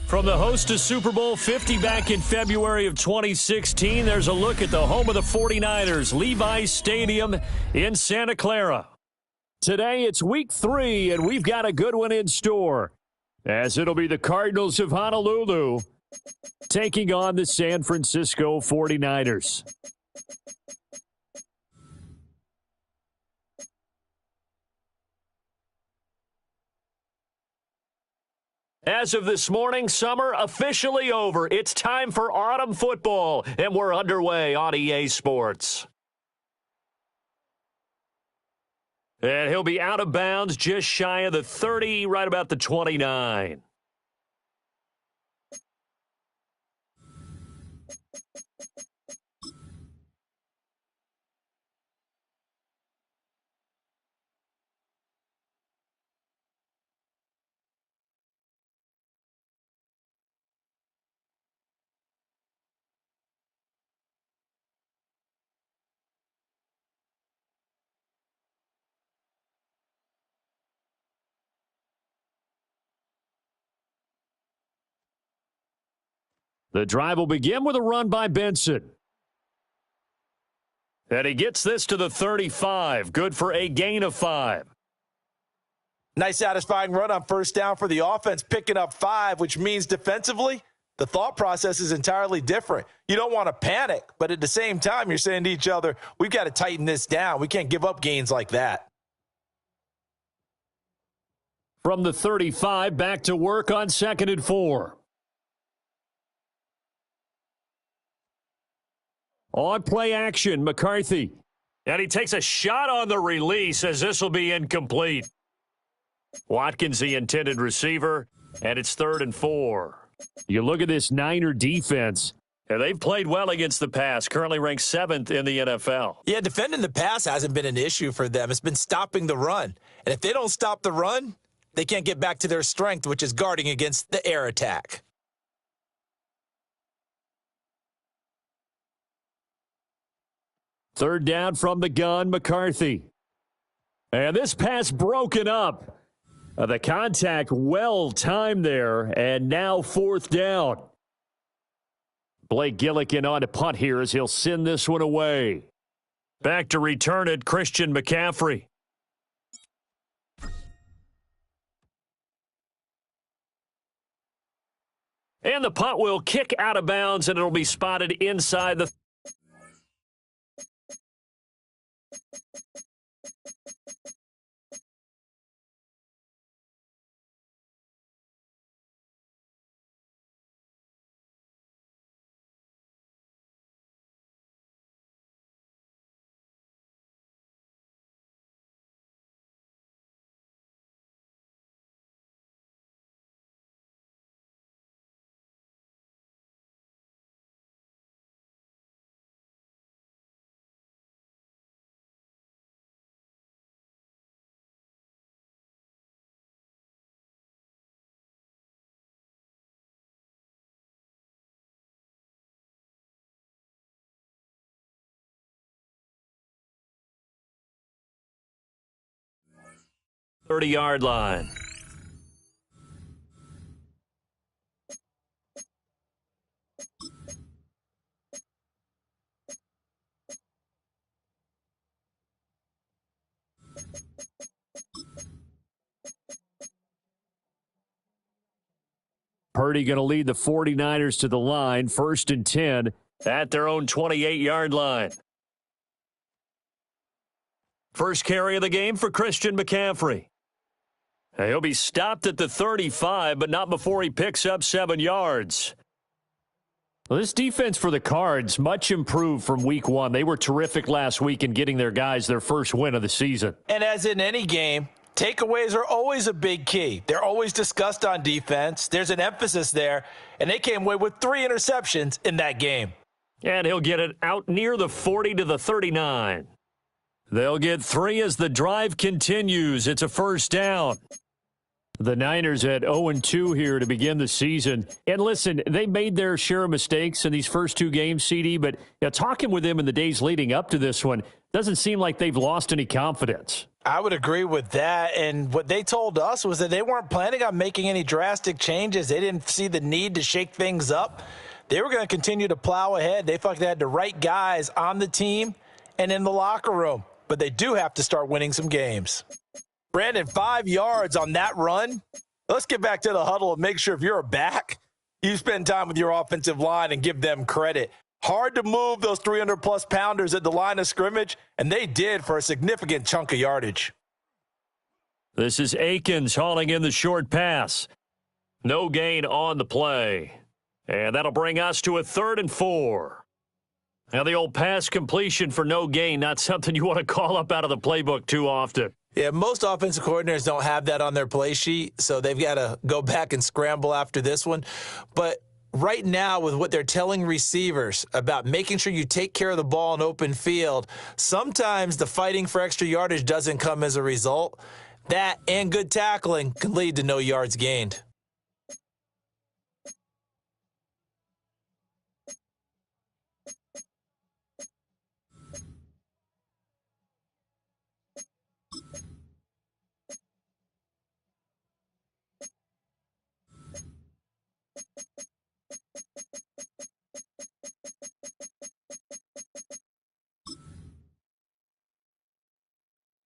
From the host to Super Bowl 50 back in February of 2016, there's a look at the home of the 49ers, Levi's Stadium in Santa Clara. Today, it's week 3, and we've got a good one in store, as it'll be the Cardinals of Honolulu taking on the San Francisco 49ers. As of this morning, summer officially over. It's time for autumn football, and we're underway on EA Sports. And he'll be out of bounds just shy of the 30, right about the 29. The drive will begin with a run by Benson. And he gets this to the 35. Good for a gain of 5. Nice satisfying run on first down for the offense, picking up 5, which means defensively, the thought process is entirely different. You don't want to panic, but at the same time, you're saying to each other, we've got to tighten this down. We can't give up gains like that. From the 35, back to work on 2nd and 4. On play action, McCarthy. And he takes a shot on the release as this will be incomplete. Watkins, the intended receiver, and it's 3rd and 4. You look at this Niner defense, and they've played well against the pass, currently ranked 7th in the NFL. Yeah, defending the pass hasn't been an issue for them. It's been stopping the run. And if they don't stop the run, they can't get back to their strength, which is guarding against the air attack. Third down from the gun, McCarthy. And this pass broken up. The contact well timed there, and now 4th down. Blake Gillikin on to punt here as he'll send this one away. Back to return it, Christian McCaffrey. And the punt will kick out of bounds, and it'll be spotted inside the .30-yard line. Purdy going to lead the 49ers to the line, 1st and 10 at their own 28-yard line. First carry of the game for Christian McCaffrey. He'll be stopped at the 35, but not before he picks up 7 yards. Well, this defense for the Cards, much improved from week 1. They were terrific last week in getting their guys their first win of the season. And as in any game, takeaways are always a big key. They're always discussed on defense. There's an emphasis there, and they came away with 3 interceptions in that game. And he'll get it out near the 40 to the 39. They'll get 3 as the drive continues. It's a first down. The Niners at 0-2 here to begin the season. And listen, they made their share of mistakes in these first 2 games, CD, but talking with them in the days leading up to this one, Doesn't seem like they've lost any confidence. I would agree with that. And what they told us was that they weren't planning on making any drastic changes. They didn't see the need to shake things up. They were going to continue to plow ahead. They felt they had the right guys on the team and in the locker room. But they do have to start winning some games. Brandon, 5 yards on that run. Let's get back to the huddle and make sure if you're a back, you spend time with your offensive line and give them credit. Hard to move those 300-plus pounders at the line of scrimmage, and they did for a significant chunk of yardage. This is Akins hauling in the short pass. No gain on the play. And that'll bring us to a 3rd and 4. Now, the old pass completion for no gain, not something you want to call up out of the playbook too often. Yeah, most offensive coordinators don't have that on their play sheet, so they've got to go back and scramble after this one. But right now, with what they're telling receivers about making sure you take care of the ball in open field, sometimes the fighting for extra yardage doesn't come as a result. That and good tackling can lead to no yards gained.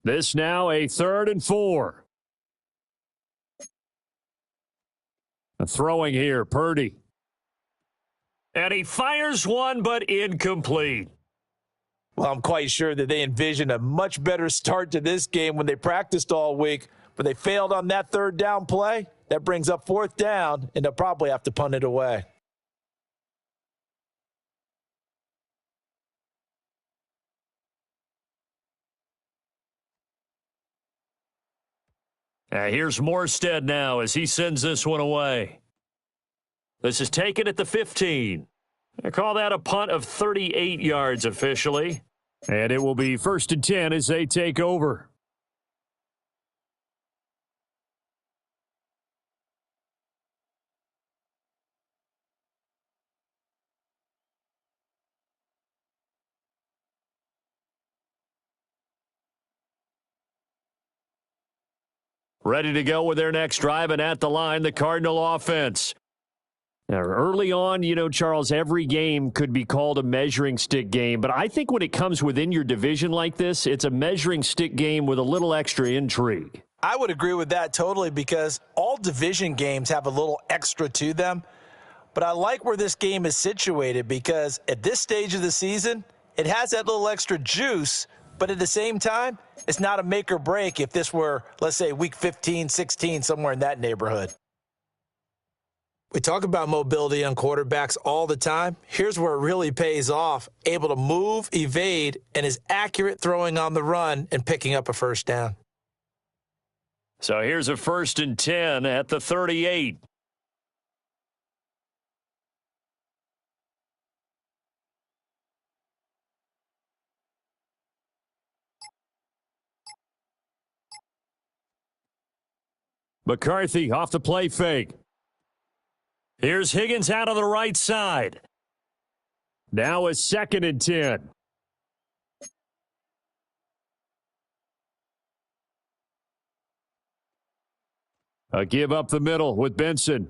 This now a 3rd and 4. Throwing here, Purdy. And he fires one, but incomplete. Well, I'm quite sure that they envisioned a much better start to this game when they practiced all week, but they failed on that 3rd down play. That brings up 4th down, and they'll probably have to punt it away. Here's Morstead now as he sends this one away. This is taken at the 15. They call that a punt of 38 yards officially. And it will be 1st and 10 as they take over. Ready to go with their next drive, and at the line, the Cardinal offense. Now, early on, Charles, every game could be called a measuring stick game, but I think when it comes within your division like this, it's a measuring stick game with a little extra intrigue. I would agree with that totally because all division games have a little extra to them, but I like where this game is situated because at this stage of the season, it has that little extra juice. But at the same time, it's not a make or break if this were, let's say, week 15, 16, somewhere in that neighborhood. We talk about mobility on quarterbacks all the time. Here's where it really pays off. Able to move, evade, and is accurate throwing on the run and picking up a 1st down. So here's a 1st and 10 at the 38. McCarthy off the play fake. Here's Higgins out on the right side. Now a 2nd and 10. A give up the middle with Benson.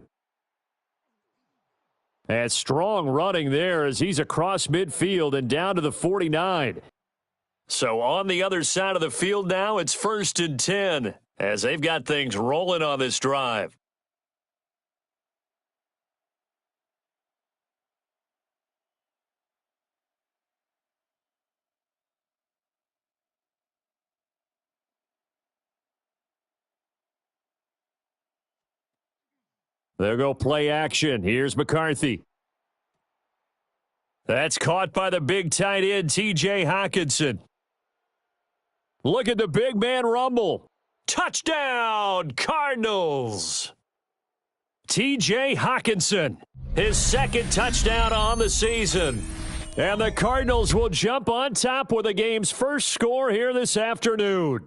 And strong running there as he's across midfield and down to the 49. So on the other side of the field now, it's 1st and 10. As they've got things rolling on this drive. They'll go play action. Here's McCarthy. That's caught by the big tight end, T.J. Hockenson. Look at the big man rumble. Touchdown, Cardinals! T.J. Hockenson, his 2nd touchdown on the season. And the Cardinals will jump on top with the game's first score here this afternoon.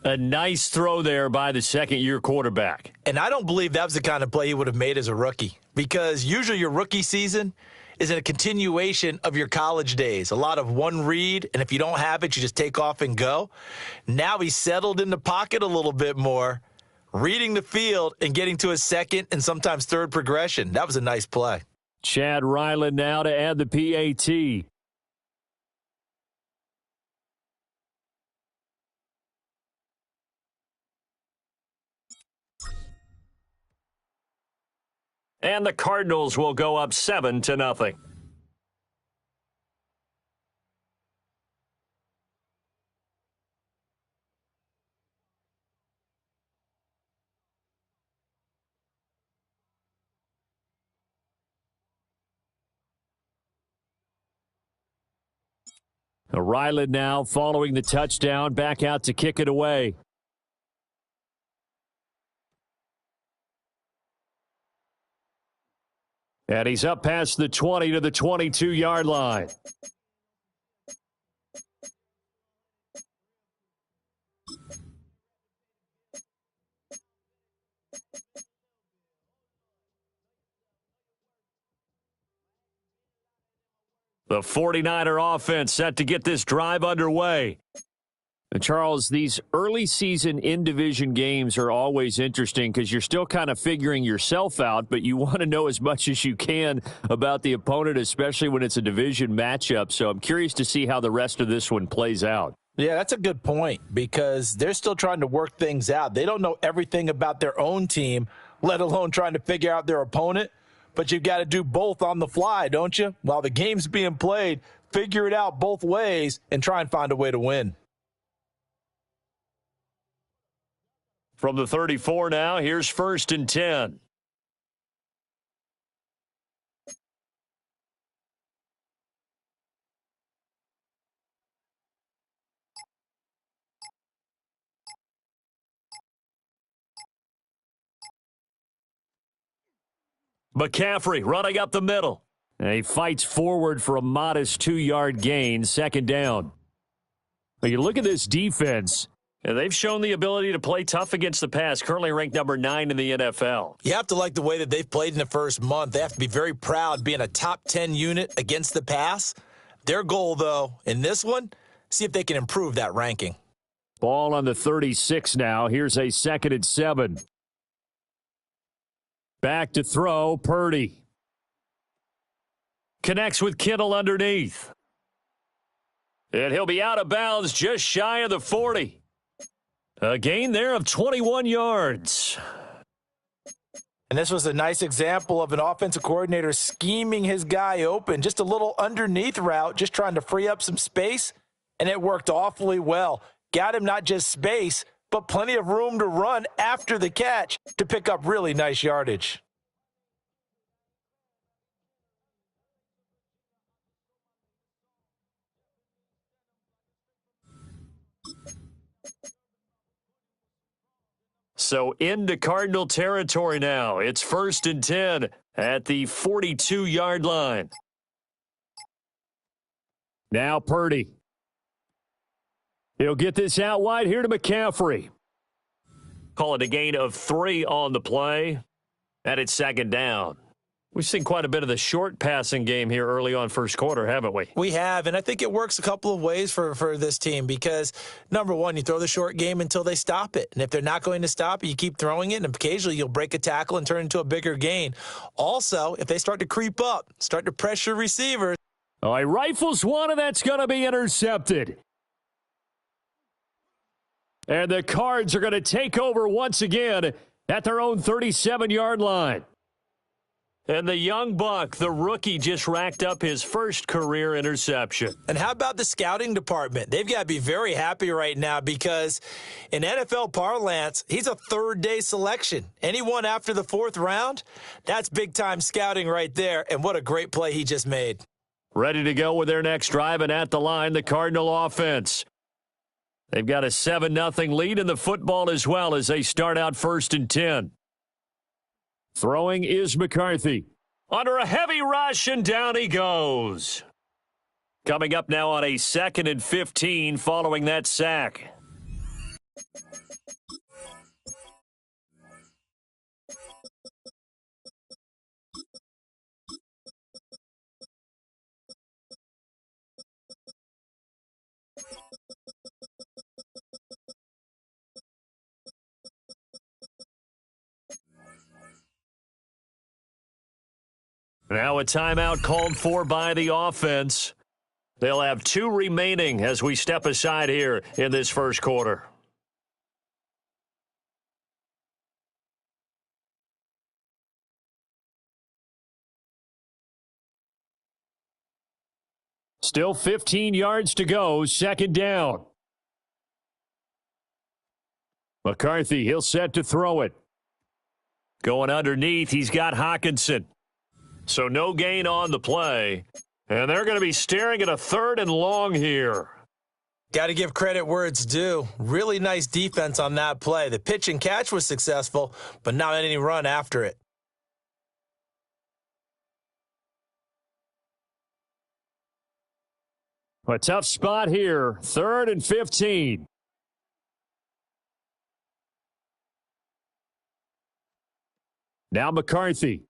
A nice throw there by the 2nd-year quarterback. And I don't believe that was the kind of play he would have made as a rookie because usually your rookie season is a continuation of your college days. A lot of one read, and if you don't have it, you just take off and go. Now he's settled in the pocket a little bit more, reading the field and getting to his second and sometimes third progression. That was a nice play. Chad Ryland now to add the PAT. And the Cardinals will go up 7-0. Ryland now following the touchdown, back out to kick it away. And he's up past the 20 to the 22-yard line. The 49er offense set to get this drive underway. And Charles, these early season in-division games are always interesting because you're still kind of figuring yourself out, but you want to know as much as you can about the opponent, especially when it's a division matchup. So I'm curious to see how the rest of this one plays out. Yeah, that's a good point because they're still trying to work things out. They don't know everything about their own team, let alone trying to figure out their opponent. But you've got to do both on the fly, don't you? While the game's being played, figure it out both ways and try and find a way to win. From the 34 now, here's 1st and 10. McCaffrey running up the middle. And he fights forward for a modest 2-yard gain, 2nd down. But you look at this defense, and they've shown the ability to play tough against the pass, currently ranked number 9 in the NFL. You have to like the way that they've played in the first month. They have to be very proud being a top 10 unit against the pass. Their goal, though, in this one, see if they can improve that ranking. Ball on the 36 now. Here's a 2nd and 7. Back to throw, Purdy. Connects with Kittle underneath. And he'll be out of bounds just shy of the 40. A gain there of 21 yards. And this was a nice example of an offensive coordinator scheming his guy open. Just a little underneath route, just trying to free up some space, and it worked awfully well. Got him not just space, but plenty of room to run after the catch to pick up really nice yardage. So into Cardinal territory now. It's 1st and 10 at the 42-yard line. Now Purdy. He'll get this out wide here to McCaffrey. Call it a gain of 3 on the play. And it's 2nd down. We've seen quite a bit of the short passing game here early on first quarter, haven't we? We have, and I think it works a couple of ways for this team because, number one, you throw the short game until they stop it. And if they're not going to stop it, you keep throwing it, and occasionally you'll break a tackle and turn into a bigger gain. Also, if they start to creep up, start to pressure receivers. Oh, he rifles one, and that's going to be intercepted. And the Cards are going to take over once again at their own 37-yard line. And the young buck, the rookie, just racked up his first career interception. And how about the scouting department? They've got to be very happy right now because in NFL parlance, he's a third-day selection. Anyone after the 4th round, that's big-time scouting right there. And what a great play he just made. Ready to go with their next drive, and at the line, the Cardinal offense. They've got a 7-0 lead in the football as well as they start out 1st and 10. Throwing is McCarthy. Under a heavy rush, and down he goes. Coming up now on a 2nd and 15 following that sack. Now a timeout called for by the offense. They'll have 2 remaining as we step aside here in this first quarter. Still 15 yards to go, second down. McCarthy, he'll set to throw it. Going underneath, he's got Hockenson. So no gain on the play. And they're going to be staring at a 3rd and long here. Got to give credit where it's due. Really nice defense on that play. The pitch and catch was successful, but not any run after it. A tough spot here, 3rd and 15. Now McCarthy.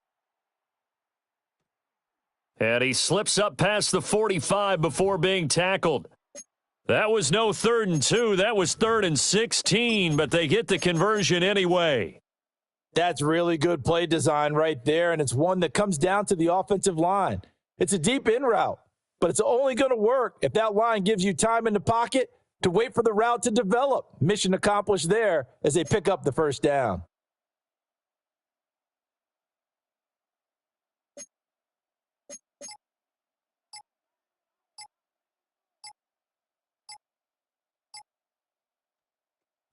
And he slips up past the 45 before being tackled. That was no 3rd and 2. That was 3rd and 16, but they get the conversion anyway. That's really good play design right there, and it's one that comes down to the offensive line. It's a deep in route, but it's only going to work if that line gives you time in the pocket to wait for the route to develop. Mission accomplished there as they pick up the first down.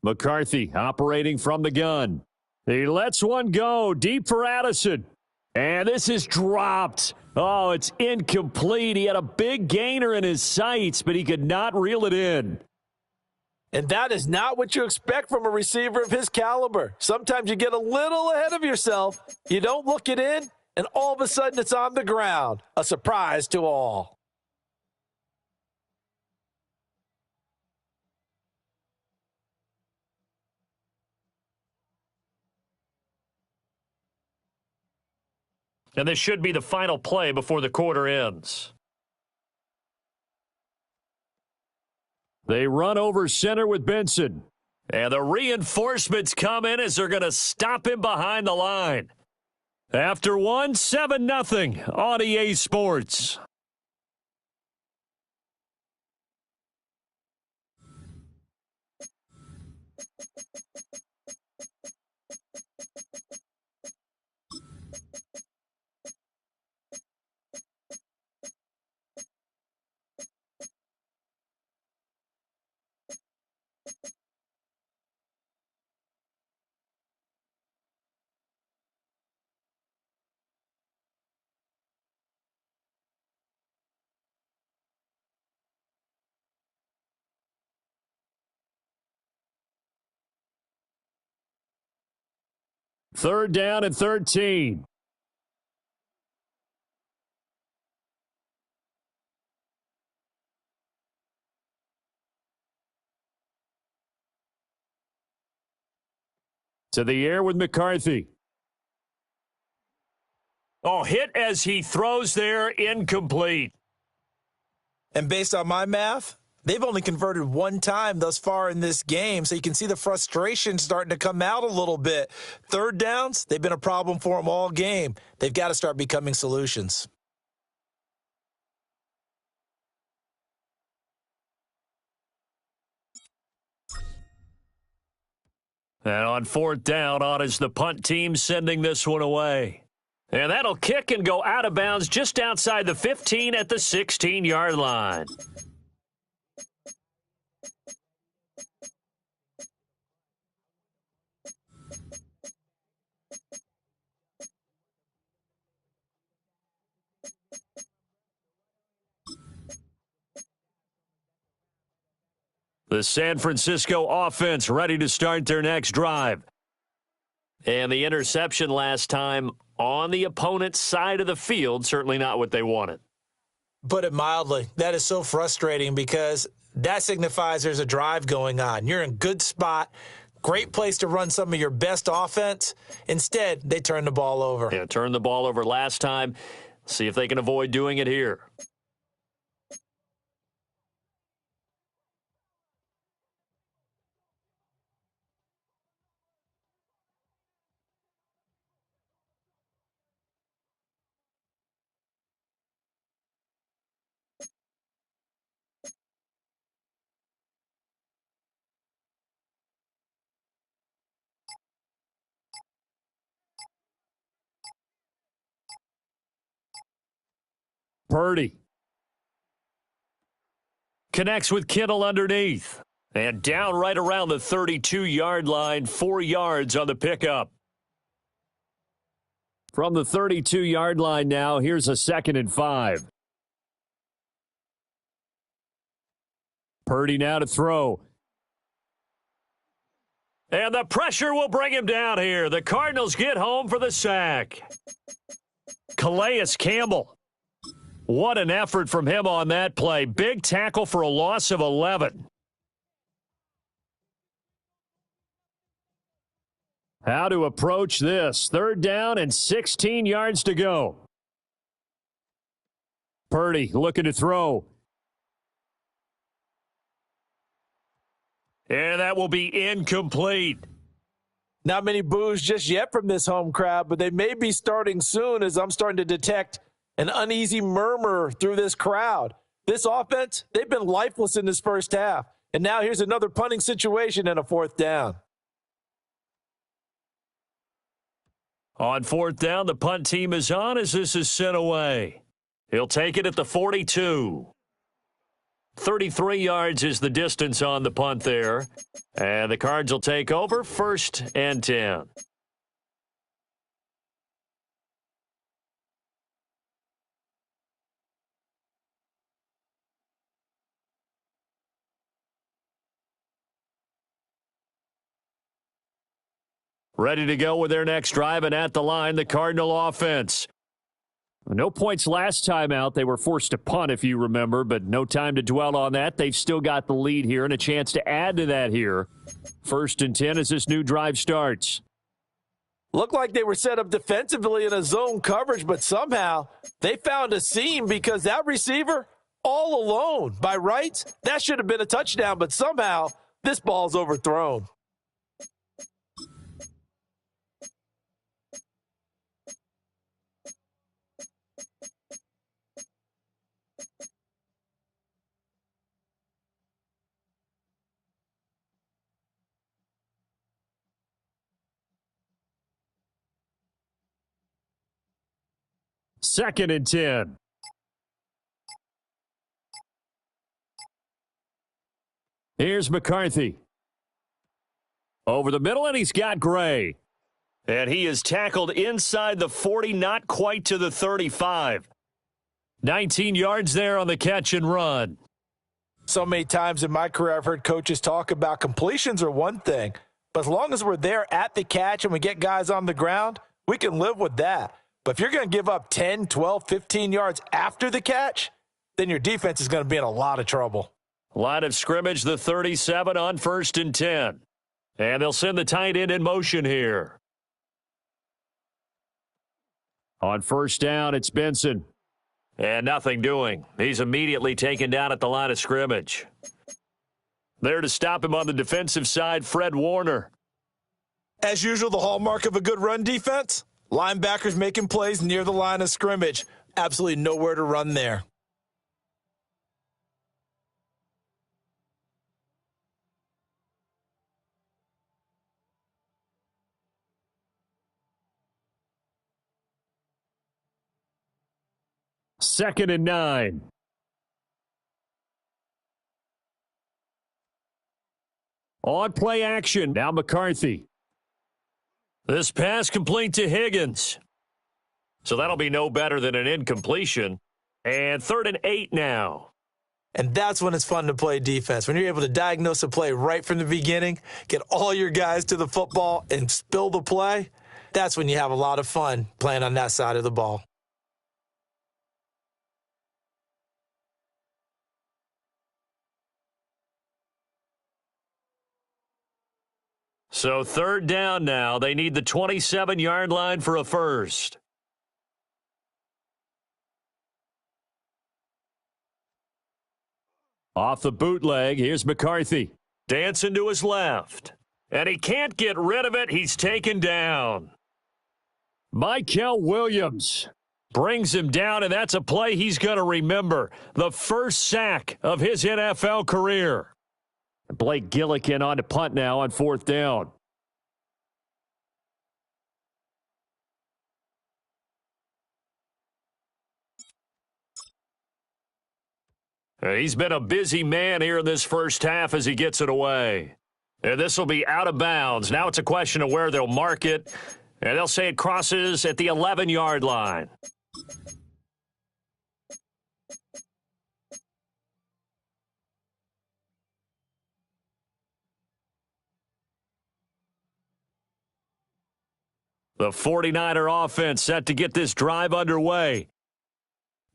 McCarthy operating from the gun. He lets one go deep for Addison. And this is dropped. Oh, it's incomplete. He had a big gainer in his sights, but he could not reel it in. And that is not what you expect from a receiver of his caliber. Sometimes you get a little ahead of yourself. You don't look it in, and all of a sudden it's on the ground. A surprise to all. And this should be the final play before the quarter ends. They run over center with Benson. And the reinforcements come in as they're going to stop him behind the line. After 7-0 on EA Sports. Third down and 13. To the air with McCarthy. Oh, hit as he throws there, incomplete. And based on my math, they've only converted one time thus far in this game, so you can see the frustration starting to come out a little bit. Third downs, they've been a problem for them all game. They've got to start becoming solutions. And on 4th down, on is the punt team sending this one away. And that'll kick and go out of bounds just outside the 15 at the 16-yard line. The San Francisco offense ready to start their next drive. And the interception last time on the opponent's side of the field, certainly not what they wanted. Put it mildly, that is so frustrating because that signifies there's a drive going on. You're in good spot, great place to run some of your best offense. Instead, they turn the ball over. Yeah, turned the ball over last time. See if they can avoid doing it here. Purdy connects with Kittle underneath. And down right around the 32-yard line, 4 yards on the pickup. From the 32-yard line now, here's a 2nd and 5. Purdy now to throw. And the pressure will bring him down here. The Cardinals get home for the sack. Calais Campbell. What an effort from him on that play. Big tackle for a loss of 11. How to approach this. 3rd down and 16 yards to go. Purdy looking to throw. And that will be incomplete. Not many boos just yet from this home crowd, but they may be starting soon as I'm starting to detect an uneasy murmur through this crowd. This offense, they've been lifeless in this first half. And now here's another punting situation and a 4th down. On 4th down, the punt team is on as this is sent away. He'll take it at the 42. 33 yards is the distance on the punt there. And the Cards will take over 1st and 10. Ready to go with their next drive, and at the line, the Cardinal offense. No points last time out. They were forced to punt, if you remember, but no time to dwell on that. They've still got the lead here and a chance to add to that here. 1st and 10 as this new drive starts. Looked like they were set up defensively in a zone coverage, but somehow they found a seam because that receiver all alone. By rights, that should have been a touchdown, but somehow this ball's overthrown. Second and 10. Here's McCarthy. Over the middle, and he's got Gray. And he is tackled inside the 40, not quite to the 35. 19 yards there on the catch and run. So many times in my career, I've heard coaches talk about completions are one thing, but as long as we're there at the catch and we get guys on the ground, we can live with that. But if you're going to give up 10, 12, 15 yards after the catch, then your defense is going to be in a lot of trouble. Line of scrimmage, the 37 on 1st and 10. And they'll send the tight end in motion here. On 1st down, it's Benson. And nothing doing. He's immediately taken down at the line of scrimmage. There to stop him on the defensive side, Fred Warner. As usual, the hallmark of a good run defense, linebackers making plays near the line of scrimmage. Absolutely nowhere to run there. Second and 9. On play action, now McCarthy. This pass complete to Higgins. So that'll be no better than an incompletion. And 3rd and 8 now. And that's when it's fun to play defense. When you're able to diagnose a play right from the beginning, get all your guys to the football and spill the play, that's when you have a lot of fun playing on that side of the ball. So 3rd down now. They need the 27-yard line for a first. Off the bootleg, here's McCarthy. Dancing to his left. And he can't get rid of it. He's taken down. Michael Williams brings him down, and that's a play he's going to remember. The first sack of his NFL career. Blake Gillikin on to punt now on 4th down. He's been a busy man here in this first half as he gets it away. And this will be out of bounds. Now it's a question of where they'll mark it. And they'll say it crosses at the 11-yard line. The 49er offense set to get this drive underway.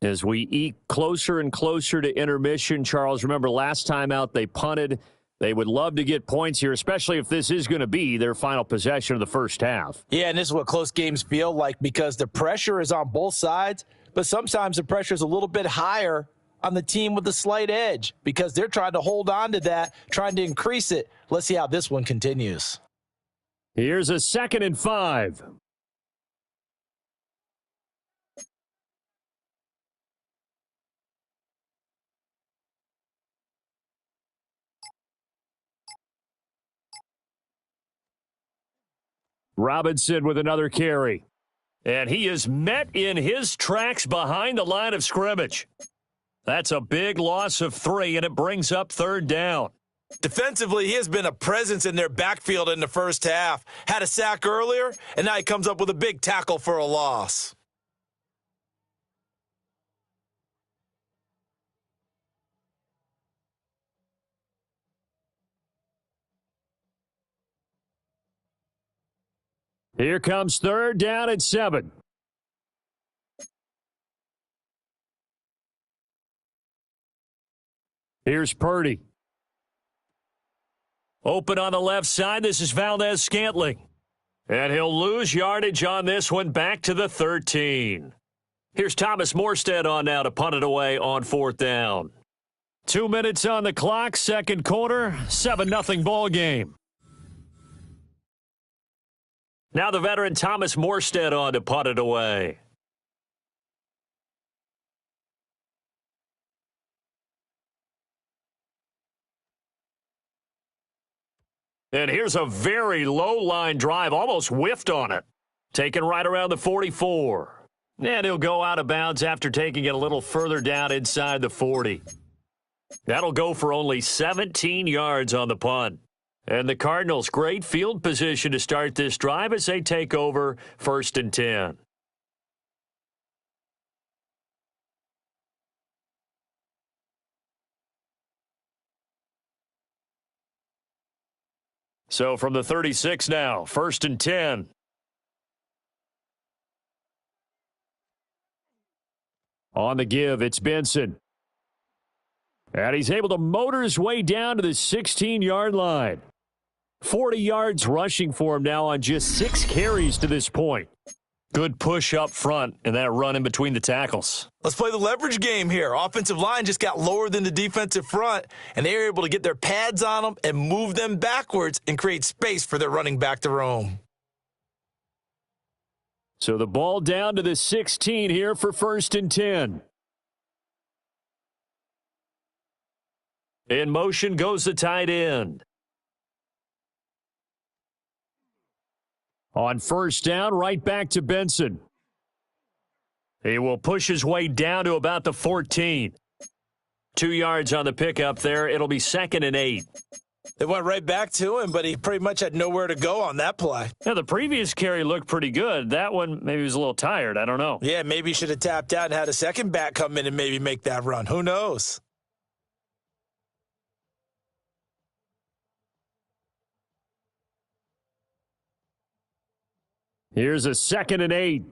As we eke closer and closer to intermission, Charles, remember last time out they punted. They would love to get points here, especially if this is going to be their final possession of the first half. Yeah, and this is what close games feel like because the pressure is on both sides, but sometimes the pressure is a little bit higher on the team with the slight edge because they're trying to hold on to that, trying to increase it. Let's see how this one continues. Here's a 2nd and 5. Robinson with another carry. And he is met in his tracks behind the line of scrimmage. That's a big loss of 3, and it brings up 3rd down. Defensively, he has been a presence in their backfield in the first half. Had a sack earlier, and now he comes up with a big tackle for a loss. Here comes 3rd down and 7. Here's Purdy. Open on the left side. This is Valdez-Scantling. And he'll lose yardage on this one back to the 13. Here's Thomas Morstead on now to punt it away on 4th down. 2 minutes on the clock, second quarter, 7-0 ball game. Now the veteran Thomas Morstead on to punt it away. And here's a very low-line drive, almost whiffed on it. Taken right around the 44. And he'll go out of bounds after taking it a little further down inside the 40. That'll go for only 17 yards on the punt. And the Cardinals, great field position to start this drive as they take over 1st and 10. So from the 36 now, 1st and 10. On the give, it's Benson. And he's able to motor his way down to the 16-yard line. 40 yards rushing for him now on just 6 carries to this point. Good push up front and that run in between the tackles. Let's play the leverage game here. Offensive line just got lower than the defensive front, and they were able to get their pads on them and move them backwards and create space for their running back to roam. So the ball down to the 16 here for 1st and 10. In motion goes the tight end. On 1st down, right back to Benson. He will push his way down to about the 14. 2 yards on the pickup there. It'll be 2nd and 8. They went right back to him, but he pretty much had nowhere to go on that play. Now, the previous carry looked pretty good. That one, maybe he was a little tired. I don't know. Yeah, maybe he should have tapped out and had a second back come in and maybe make that run. Who knows? Here's a 2nd and 8.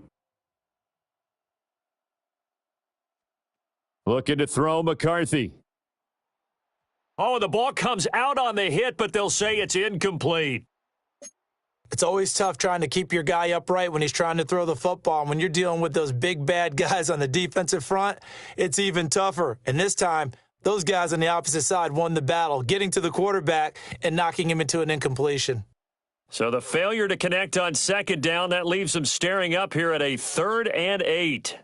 Looking to throw McCarthy. Oh, the ball comes out on the hit, but they'll say it's incomplete. It's always tough trying to keep your guy upright when he's trying to throw the football. And when you're dealing with those big, bad guys on the defensive front, it's even tougher. And this time, those guys on the opposite side won the battle, getting to the quarterback and knocking him into an incompletion. So the failure to connect on 2nd down, that leaves them staring up here at a 3rd and 8.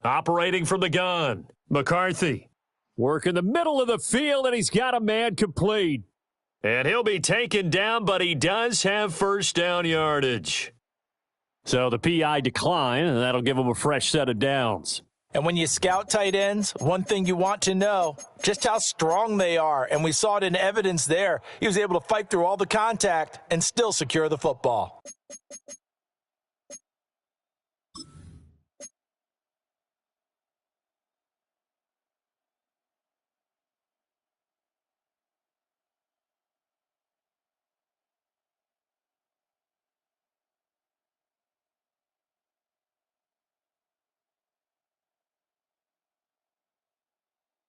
Operating from the gun, McCarthy. Work in the middle of the field, and he's got a man complete. And he'll be taken down, but he does have 1st down yardage. So the PI decline, and that'll give them a fresh set of downs. And when you scout tight ends, one thing you want to know, just how strong they are. And we saw it in evidence there. He was able to fight through all the contact and still secure the football.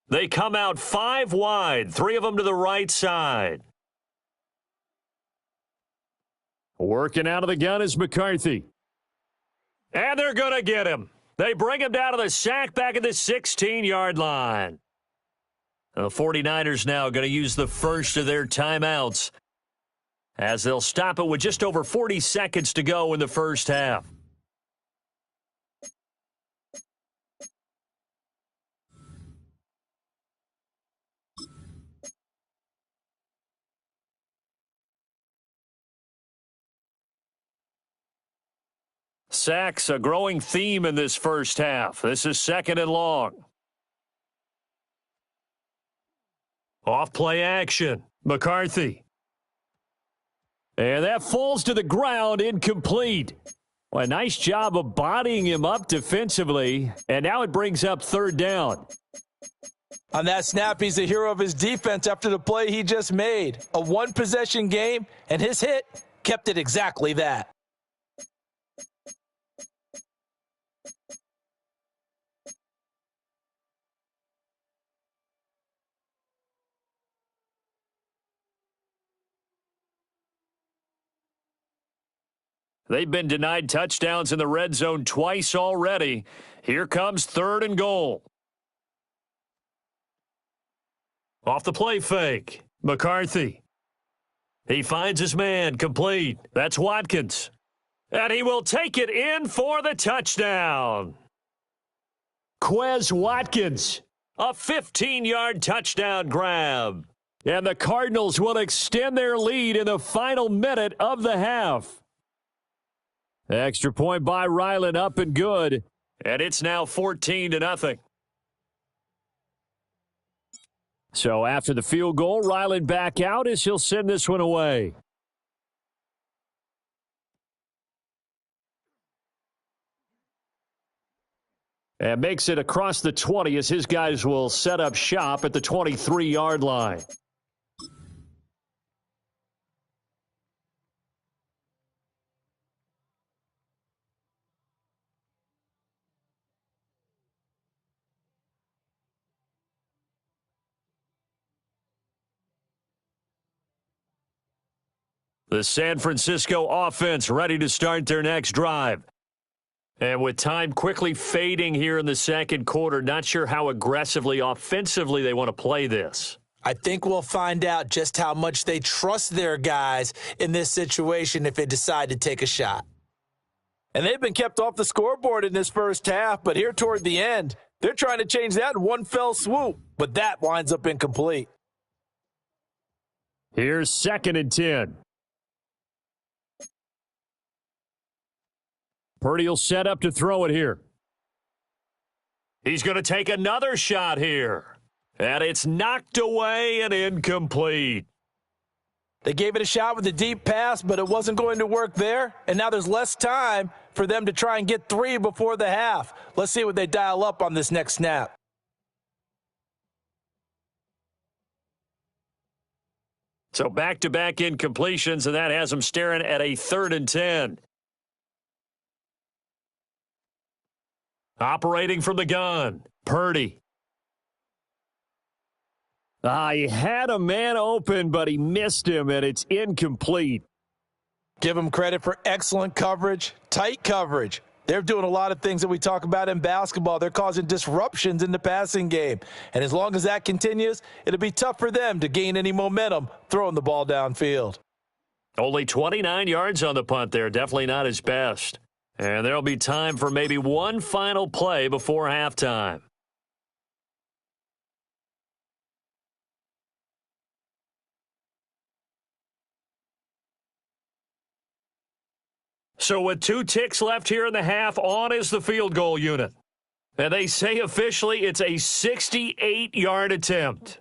They come out 5 wide, 3 of them to the right side. Working out of the gun is McCarthy. And they're going to get him. They bring him down to the sack back at the 16-yard line. The 49ers now going to use the first of their timeouts as they'll stop it with just over 40 seconds to go in the first half. Sacks, a growing theme in this first half. This is 2nd and long. Off play action. McCarthy. And that falls to the ground, incomplete. Well, a nice job of bodying him up defensively. And now it brings up 3rd down. On that snap, he's the hero of his defense after the play he just made. A one-possession game, and his hit kept it exactly that. They've been denied touchdowns in the red zone twice already. Here comes 3rd and goal. Off the play fake. McCarthy. He finds his man, complete. That's Watkins. And he will take it in for the touchdown. Quez Watkins, a 15-yard touchdown grab. And the Cardinals will extend their lead in the final minute of the half. Extra point by Ryland, up and good. And it's now 14-0. So after the field goal, Ryland back out as he'll send this one away. And makes it across the 20 as his guys will set up shop at the 23-yard line. The San Francisco offense ready to start their next drive. And with time quickly fading here in the second quarter, not sure how aggressively, offensively they want to play this. I think we'll find out just how much they trust their guys in this situation if they decide to take a shot. And they've been kept off the scoreboard in this first half, but here toward the end, they're trying to change that in one fell swoop, but that winds up incomplete. Here's 2nd and 10. Purdy will set up to throw it here. He's going to take another shot here. And it's knocked away and incomplete. They gave it a shot with a deep pass, but it wasn't going to work there. And now there's less time for them to try and get 3 before the half. Let's see what they dial up on this next snap. So back-to-back incompletions, and that has them staring at a 3rd and 10. Operating from the gun, Purdy. He had a man open, but he missed him, and it's incomplete. Give them credit for excellent coverage, tight coverage. They're doing a lot of things that we talk about in basketball. They're causing disruptions in the passing game. And as long as that continues, it'll be tough for them to gain any momentum throwing the ball downfield. Only 29 yards on the punt there. Definitely not his best. And there'll be time for maybe one final play before halftime. So with 2 ticks left here in the half, on is the field goal unit. And they say officially it's a 68-yard attempt.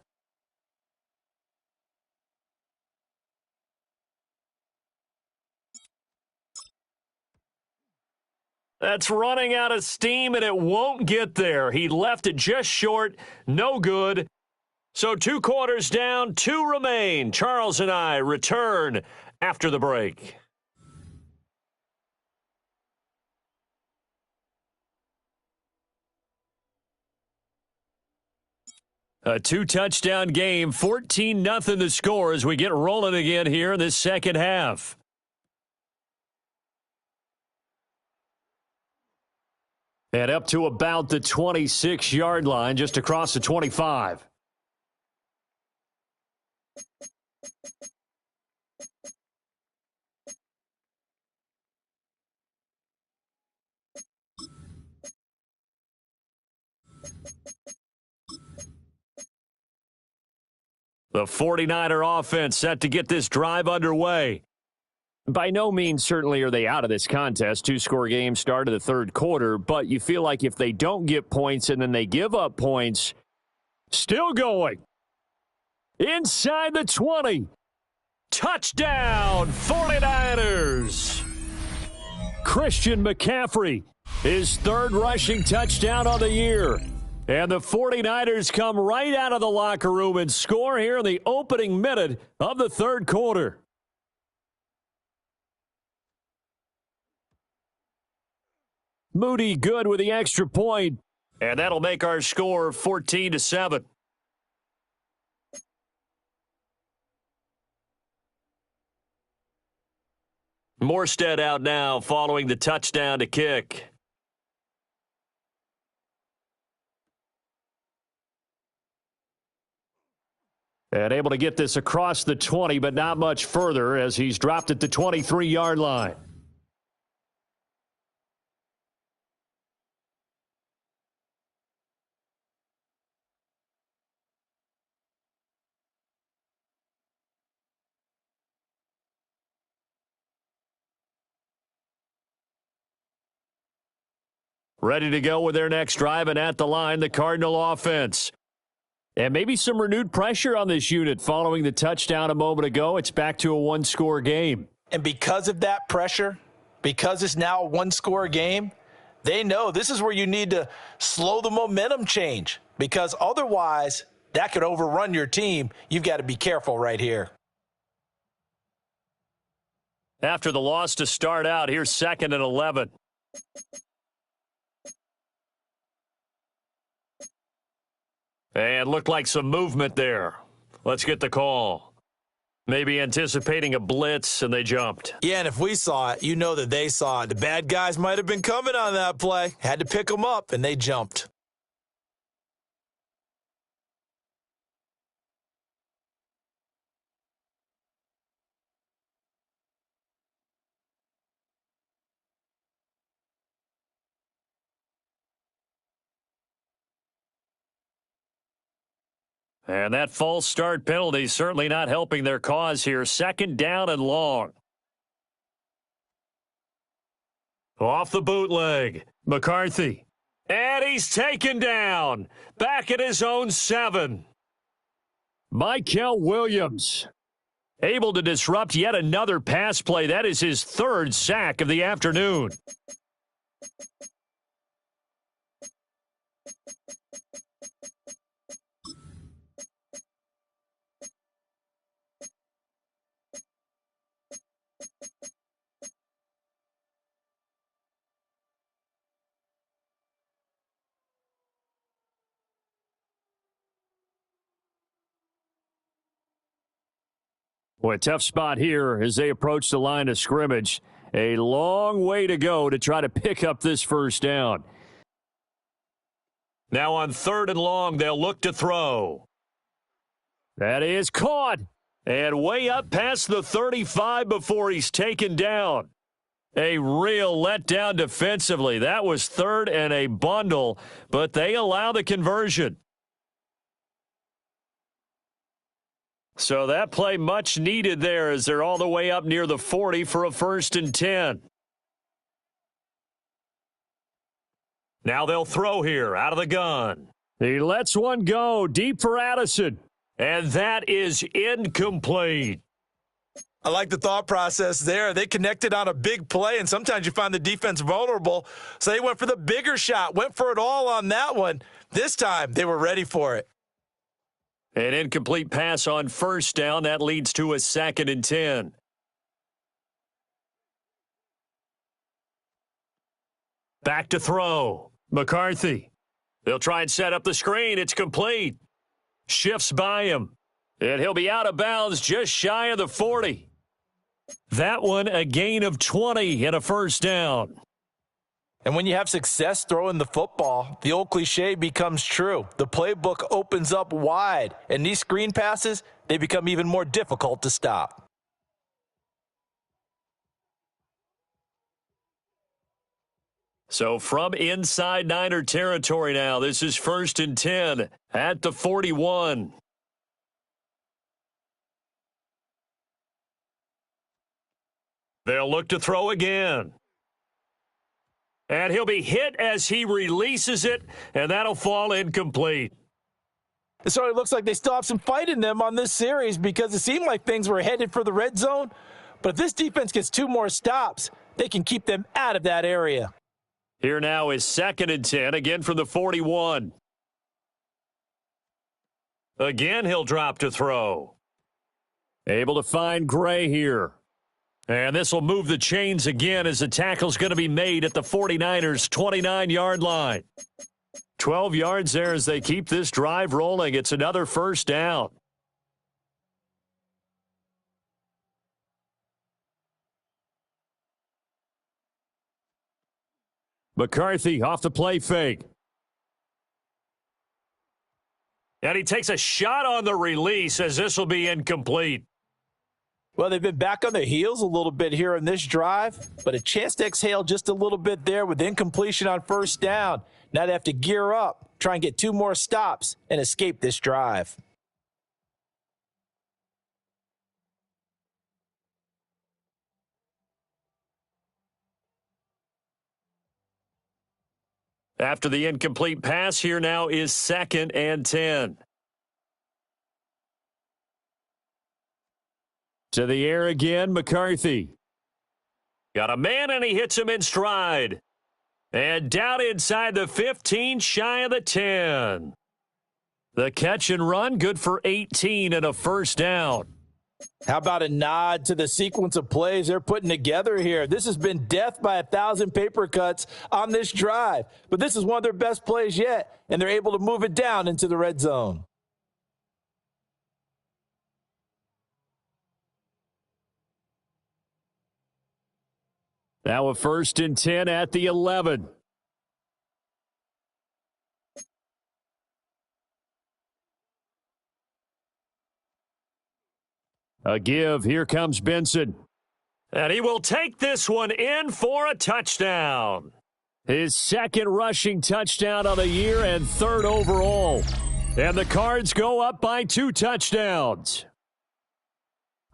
That's running out of steam, and it won't get there. He left it just short. No good. So 2 quarters down, 2 remain. Charles and I return after the break. A 2-touchdown game, 14-0 the score as we get rolling again here in this second half. And up to about the 26-yard line, just across the 25. The 49er offense set to get this drive underway. By no means, certainly, are they out of this contest. 2-score game start of the third quarter, but you feel like if they don't get points and then they give up points, still going. Inside the 20. Touchdown, 49ers. Christian McCaffrey, his 3rd rushing touchdown on the year. And the 49ers come right out of the locker room and score here in the opening minute of the third quarter. Moody good with the extra point, and that'll make our score 14-7. Morstead out now following the touchdown to kick. And able to get this across the 20, but not much further as he's dropped at the 23-yard line. Ready to go with their next drive, and at the line, the Cardinal offense. And maybe some renewed pressure on this unit following the touchdown a moment ago. It's back to a 1-score game. And because of that pressure, because it's now a 1-score game, they know this is where you need to slow the momentum change, because otherwise that could overrun your team. You've got to be careful right here. After the loss to start out, here's 2nd and 11. And looked like some movement there. Let's get the call. Maybe anticipating a blitz, and they jumped. Yeah, and if we saw it, you know that they saw it. The bad guys might have been coming on that play. Had to pick them up, and they jumped. And that false start penalty certainly not helping their cause here. 2nd down and long. Off the bootleg, McCarthy. And he's taken down. Back at his own 7. Michael Williams able to disrupt yet another pass play. That is his 3rd sack of the afternoon. Boy, tough spot here as they approach the line of scrimmage. A long way to go to try to pick up this first down. Now on 3rd and long, they'll look to throw. That is caught. And way up past the 35 before he's taken down. A real letdown defensively. That was 3rd and a bundle, but they allow the conversion. So that play much needed there as they're all the way up near the 40 for a 1st and 10. Now they'll throw here out of the gun. He lets one go deep for Addison. And that is incomplete. I like the thought process there. They connected on a big play, and sometimes you find the defense vulnerable. So they went for the bigger shot, went for it all on that one. This time, they were ready for it. An incomplete pass on first down. That leads to a 2nd and 10. Back to throw. McCarthy. They'll try and set up the screen. It's complete. Shifts by him. And he'll be out of bounds just shy of the 40. That one a gain of 20 and a first down. And when you have success throwing the football, the old cliche becomes true. The playbook opens up wide, and these screen passes, they become even more difficult to stop. So from inside Niner territory now, this is 1st and 10 at the 41. They'll look to throw again. And he'll be hit as he releases it, and that'll fall incomplete. It certainly looks like they still have some fight in them on this series because it seemed like things were headed for the red zone. But if this defense gets 2 more stops, they can keep them out of that area. Here now is 2nd and 10, again from the 41. Again, he'll drop to throw. Able to find Gray here. And this will move the chains again as the tackle's going to be made at the 49ers' 29-yard line. 12 yards there as they keep this drive rolling. It's another first down. McCarthy off the play fake. And he takes a shot on the release as this will be incomplete. Well, they've been back on their heels a little bit here in this drive, but a chance to exhale just a little bit there with incompletion on first down. Now they have to gear up, try and get 2 more stops, and escape this drive. After the incomplete pass, here now is 2nd and 10. To the air again, McCarthy. Got a man, and he hits him in stride. And down inside the 15, shy of the 10. The catch and run, good for 18 and a first down. How about a nod to the sequence of plays they're putting together here? This has been death by 1,000 paper cuts on this drive. But this is one of their best plays yet, and they're able to move it down into the red zone. Now a 1st and 10 at the 11. A give. Here comes Benson. And he will take this one in for a touchdown. His 2nd rushing touchdown of the year and 3rd overall. And the Cards go up by 2 touchdowns.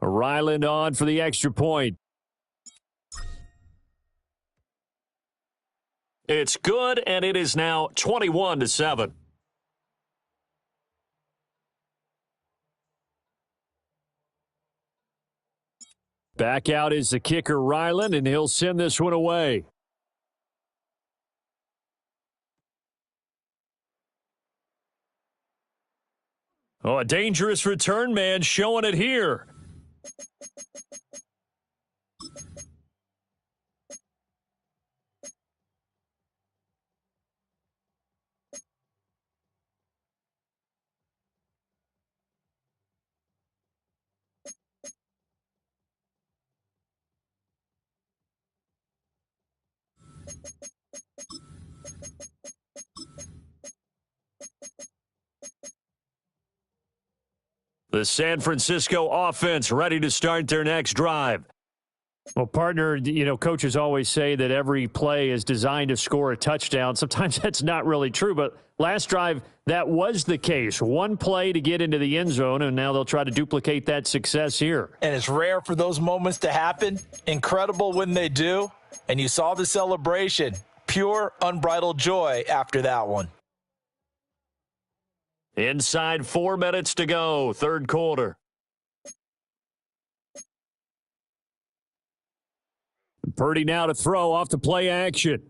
Ryland on for the extra point. It's good, and it is now 21-7. Back out is the kicker, Ryland, and he'll send this one away. Oh, a dangerous return man showing it here. The San Francisco offense ready to start their next drive. Well, partner, coaches always say that every play is designed to score a touchdown. Sometimes that's not really true, but last drive, that was the case. One play to get into the end zone, and now they'll try to duplicate that success here. And it's rare for those moments to happen. Incredible when they do. And you saw the celebration. pure, unbridled joy after that one. Inside 4 minutes to go, third quarter. Purdy now to throw off the play action.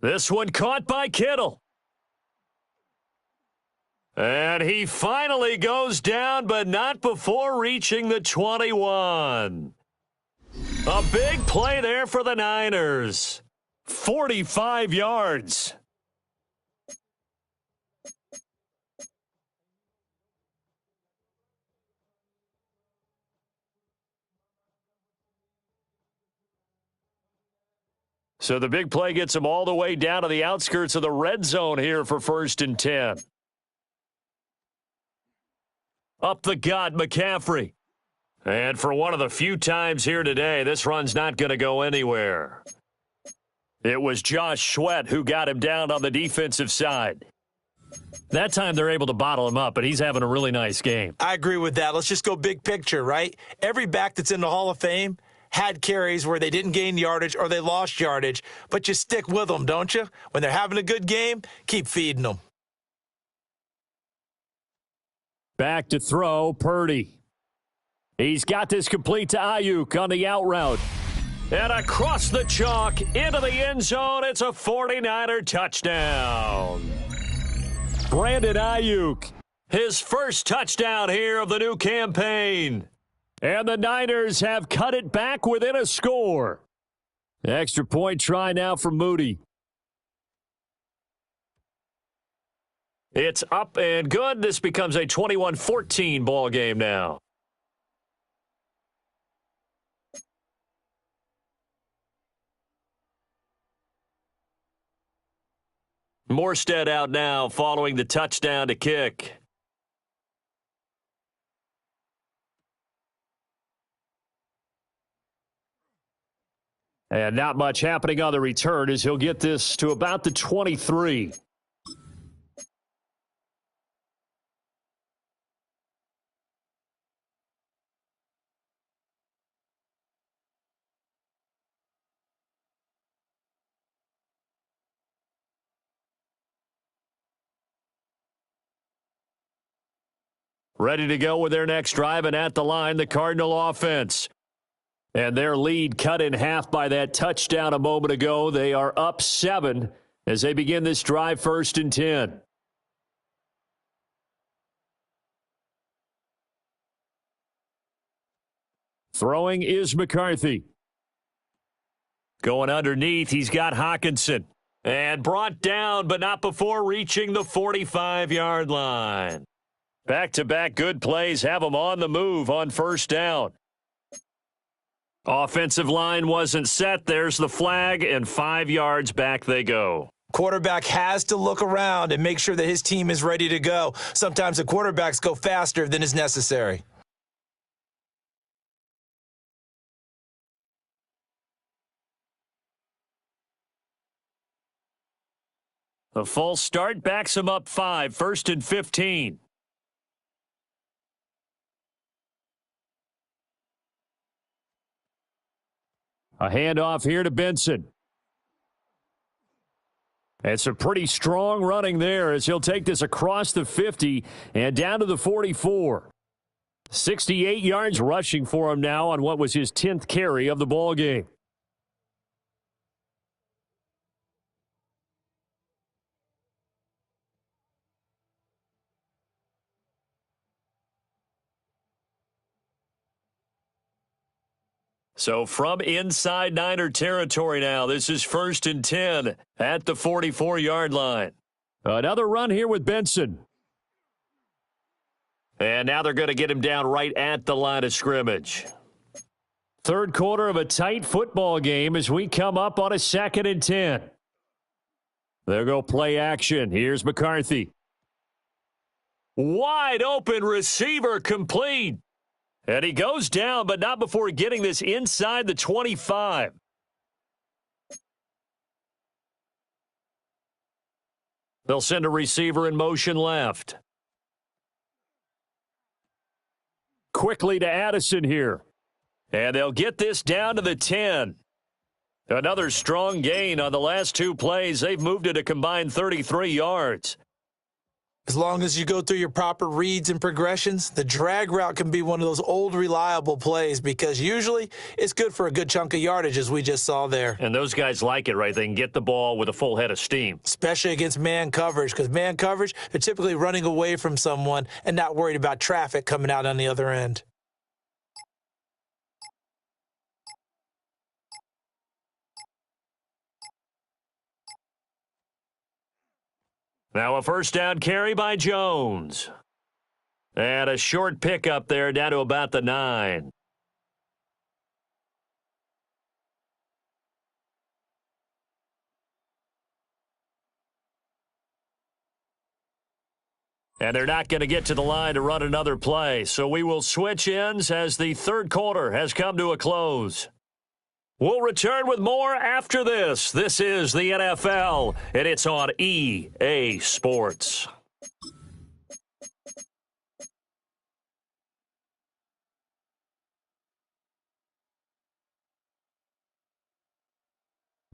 This one caught by Kittle. And he finally goes down, but not before reaching the 21. A big play there for the Niners. 45 yards. So the big play gets him all the way down to the outskirts of the red zone here for 1st and 10. Up the gut, McCaffrey. And for one of the few times here today, this run's not going to go anywhere. It was Josh Sweat who got him down on the defensive side. That time they're able to bottle him up, but he's having a really nice game. I agree with that. Let's just go big picture, right? Every back that's in the Hall of Fame had carries where they didn't gain yardage or they lost yardage, but you stick with them, don't you? When they're having a good game, keep feeding them. Back to throw, Purdy. He's got this complete to Ayuk on the out route. And across the chalk, into the end zone, it's a 49er touchdown. Brandon Ayuk, his first touchdown here of the new campaign. And the Niners have cut it back within a score. Extra point try now for Moody. It's up and good. This becomes a 21-14 ball game now. Morstead out now following the touchdown to kick. And not much happening on the return as he'll get this to about the 23. Ready to go with their next drive, and at the line, the Cardinal offense. And their lead cut in half by that touchdown a moment ago. They are up 7 as they begin this drive, 1st and 10. Throwing is McCarthy. Going underneath, he's got Hockenson. And brought down, but not before reaching the 45-yard line. Back-to-back good plays have them on the move on 1st down. Offensive line wasn't set. There's the flag, and 5 yards back they go. Quarterback has to look around and make sure that his team is ready to go. Sometimes the quarterbacks go faster than is necessary. The false start backs him up 5, 1st and 15. A handoff here to Benson. It's a pretty strong running there as he'll take this across the 50 and down to the 44. 68 yards rushing for him now on what was his 10th carry of the ball game. So from inside Niner territory now, this is 1st and 10 at the 44-yard line. Another run here with Benson. And now they're going to get him down right at the line of scrimmage. Third quarter of a tight football game as we come up on a 2nd and 10. There go play action. Here's McCarthy. Wide open receiver complete. And he goes down, but not before getting this inside the 25. They'll send a receiver in motion left. Quickly to Addison here. And they'll get this down to the 10. Another strong gain on the last two plays. They've moved it a combined 33 yards. As long as you go through your proper reads and progressions, the drag route can be one of those old reliable plays because usually it's good for a good chunk of yardage, as we just saw there. And those guys like it, right? They can get the ball with a full head of steam. Especially against man coverage, because man coverage, they're typically running away from someone and not worried about traffic coming out on the other end. Now a first down carry by Jones. And a short pickup there down to about the 9. And they're not going to get to the line to run another play. So we will switch ends as the third quarter has come to a close. We'll return with more after this. This is the NFL, and it's on EA Sports.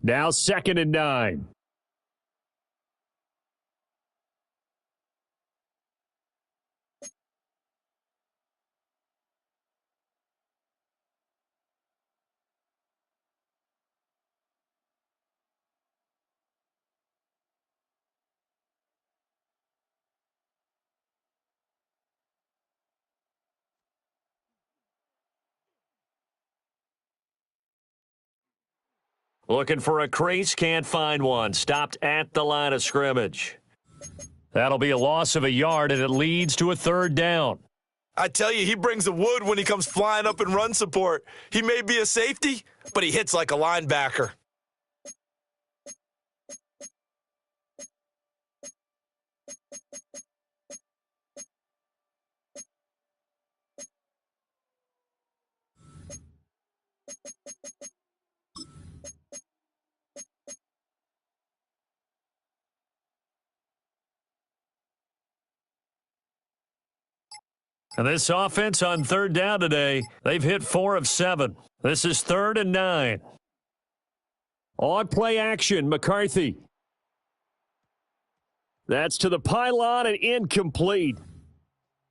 Now 2nd and 9. Looking for a crease, can't find one. Stopped at the line of scrimmage. That'll be a loss of a yard, and it leads to a third down. I tell you, he brings the wood when he comes flying up in run support. He may be a safety, but he hits like a linebacker. And this offense on third down today, they've hit 4 of 7. This is 3rd and 9. On play action, McCarthy. That's to the pylon and incomplete.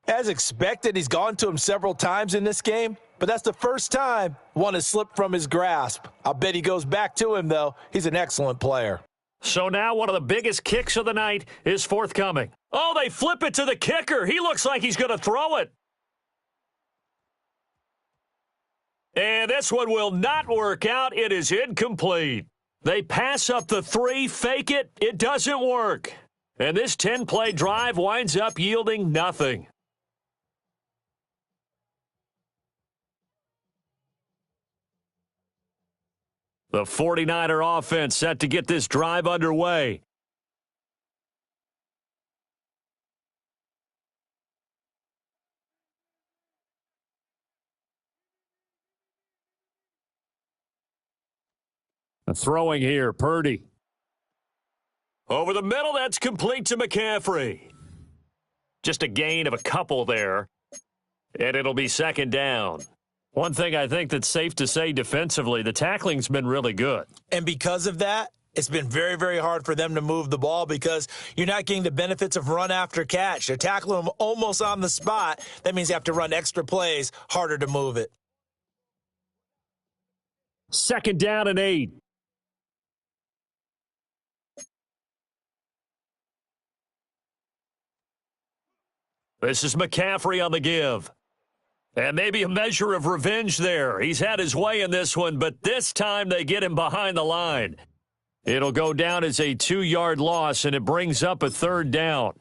As expected, he's gone to him several times in this game, but that's the first time one has slipped from his grasp. I'll bet he goes back to him, though. He's an excellent player. So now one of the biggest kicks of the night is forthcoming. Oh, they flip it to the kicker. He looks like he's going to throw it. And this one will not work out. It is incomplete. They pass up the 3, fake it. It doesn't work. And this 10-play drive winds up yielding nothing. The 49er offense set to get this drive underway. Throwing here, Purdy. Over the middle, that's complete to McCaffrey. Just a gain of a couple there, and it'll be 2nd down. One thing I think that's safe to say defensively, the tackling's been really good. And because of that, it's been very, very hard for them to move the ball because you're not getting the benefits of run after catch. They're tackling them almost on the spot. That means you have to run extra plays, harder to move it. 2nd down and 8. This is McCaffrey on the give. And maybe a measure of revenge there. He's had his way in this one, but this time they get him behind the line. It'll go down as a 2-yard loss, and it brings up a 3rd down.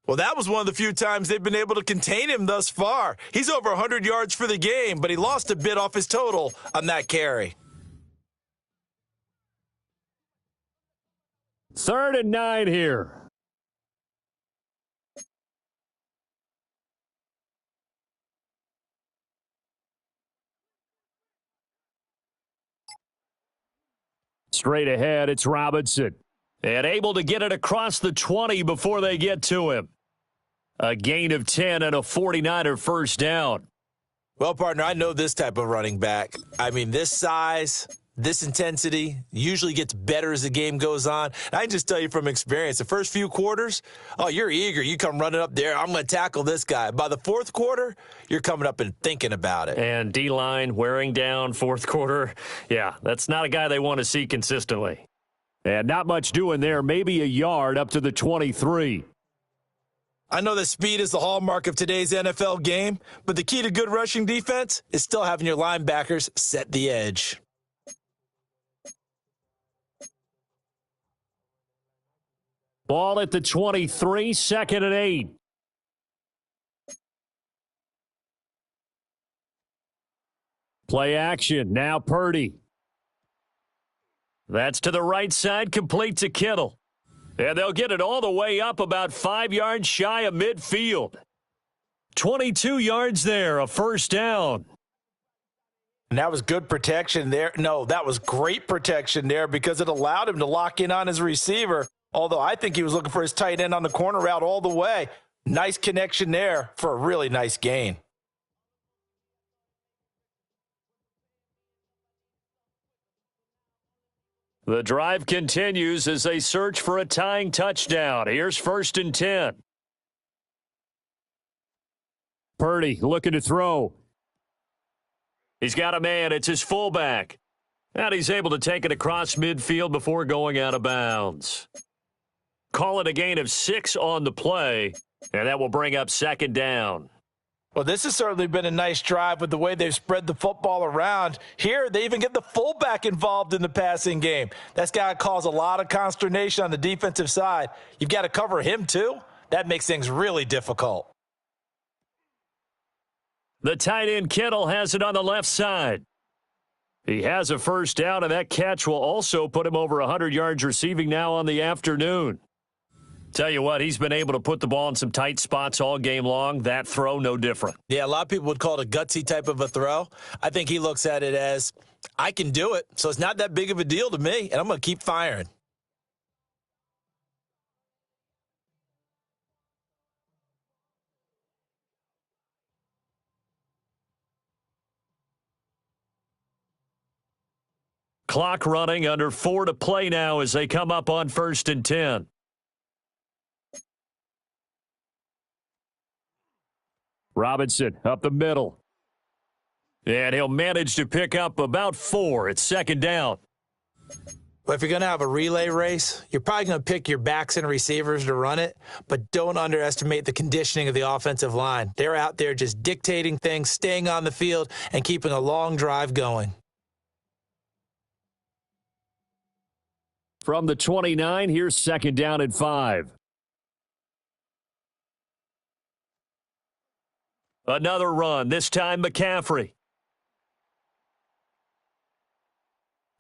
Well, that was one of the few times they've been able to contain him thus far. He's over 100 yards for the game, but he lost a bit off his total on that carry. 3rd and 9 here. Straight ahead, it's Robinson. And able to get it across the 20 before they get to him. A gain of 10 and a 49er first down. Well, partner, I know this type of running back. I mean, this size, this intensity usually gets better as the game goes on. And I can just tell you from experience, the first few quarters, oh, you're eager. You come running up there. I'm going to tackle this guy. By the fourth quarter, you're coming up and thinking about it. And D-line wearing down fourth quarter. Yeah, that's not a guy they want to see consistently. And not much doing there. Maybe a yard up to the 23. I know that speed is the hallmark of today's NFL game, but the key to good rushing defense is still having your linebackers set the edge. Ball at the 23, 2nd and 8. Play action, now Purdy. That's to the right side, complete to Kittle. And they'll get it all the way up about 5 yards shy of midfield. 22 yards there, a first down. And that was good protection there. No, that was great protection there because it allowed him to lock in on his receiver, although I think he was looking for his tight end on the corner route all the way. Nice connection there for a really nice gain. The drive continues as they search for a tying touchdown. Here's 1st and 10. Purdy looking to throw. He's got a man. It's his fullback. And he's able to take it across midfield before going out of bounds. Call it a gain of 6 on the play, and that will bring up 2nd down. Well, this has certainly been a nice drive with the way they've spread the football around. Here, they even get the fullback involved in the passing game. That's got to cause a lot of consternation on the defensive side. You've got to cover him, too. That makes things really difficult. The tight end Kittle has it on the left side. He has a first down, and that catch will also put him over 100 yards receiving now on the afternoon. Tell you what, he's been able to put the ball in some tight spots all game long. That throw, no different. Yeah, a lot of people would call it a gutsy type of a throw. I think he looks at it as, I can do it, so it's not that big of a deal to me, and I'm going to keep firing. Clock running, under 4 to play now as they come up on 1st and 10. Robinson up the middle. And he'll manage to pick up about 4. It's 2nd down. Well, if you're going to have a relay race, you're probably going to pick your backs and receivers to run it, but don't underestimate the conditioning of the offensive line. They're out there just dictating things, staying on the field, and keeping a long drive going. From the 29, here's 2nd down and 5. Another run, this time McCaffrey.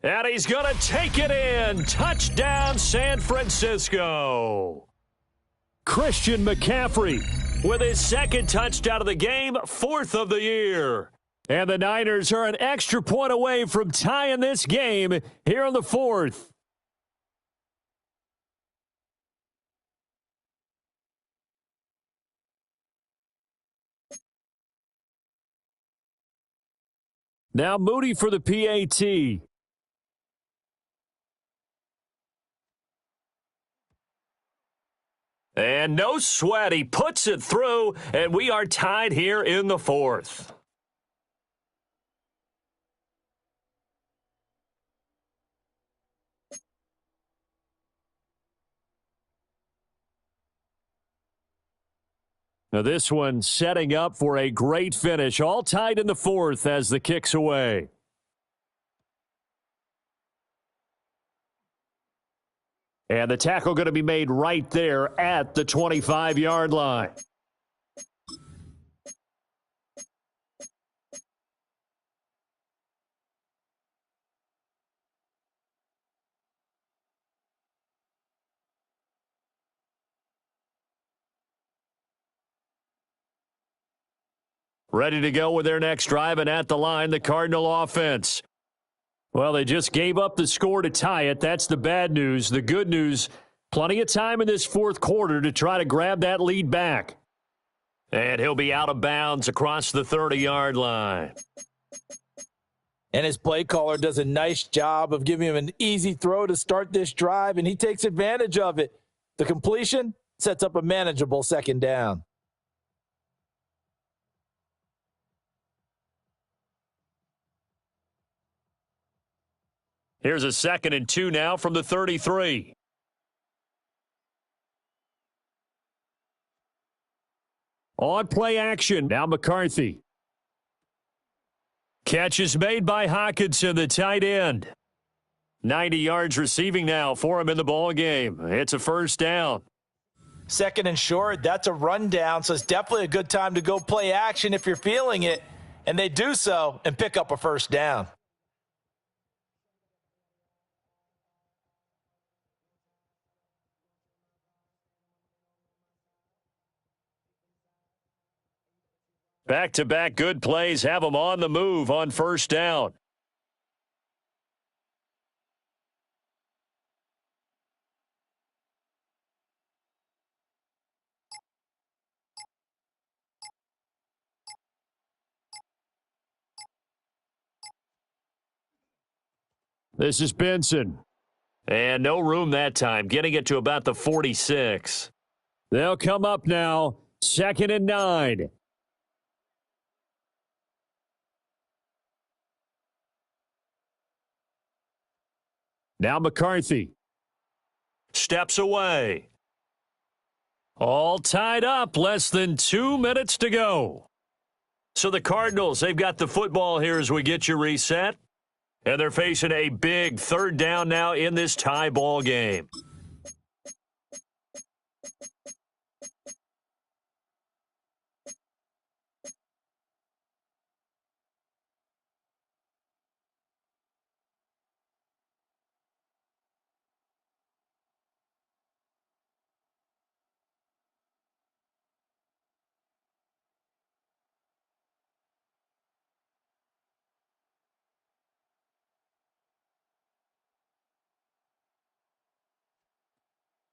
And he's going to take it in. Touchdown, San Francisco. Christian McCaffrey with his 2nd touchdown of the game, 4th of the year. And the Niners are an extra point away from tying this game here in the 4th. Now Moody for the PAT. And no sweat. He puts it through, and we are tied here in the 4th. Now this one setting up for a great finish. All tied in the 4th as the kick's away. And the tackle going to be made right there at the 25-yard line. Ready to go with their next drive, and at the line, the Cardinal offense. Well, they just gave up the score to tie it. That's the bad news. The good news, plenty of time in this 4th quarter to try to grab that lead back. And he'll be out of bounds across the 30-yard line. And his play caller does a nice job of giving him an easy throw to start this drive, and he takes advantage of it. The completion sets up a manageable second down. Here's a 2nd and 2 now from the 33. On play action, now McCarthy. Catch is made by Hockenson, the tight end. 90 yards receiving now for him in the ball game. It's a first down. 2nd and short, that's a rundown, so it's definitely a good time to go play action if you're feeling it. And they do so and pick up a first down. Back-to-back good plays have them on the move on first down. This is Benson. And no room that time, getting it to about the 46. They'll come up now, 2nd and 9. Now McCarthy steps away. All tied up, less than 2 minutes to go. So the Cardinals, they've got the football here as we get you reset. And they're facing a big 3rd down now in this tie ball game.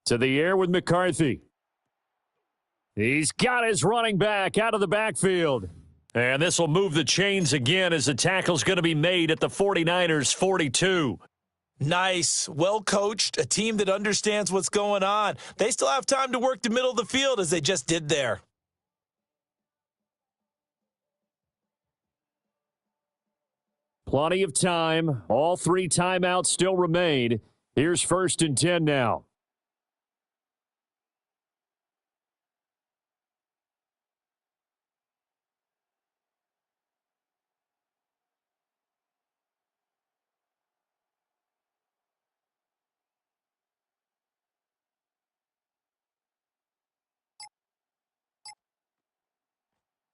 To the air with McCarthy. He's got his running back out of the backfield. And this will move the chains again as the tackle's going to be made at the 49ers 42. Nice, well coached, a team that understands what's going on. They still have time to work the middle of the field as they just did there. Plenty of time. All 3 timeouts still remain. Here's 1st and 10 now.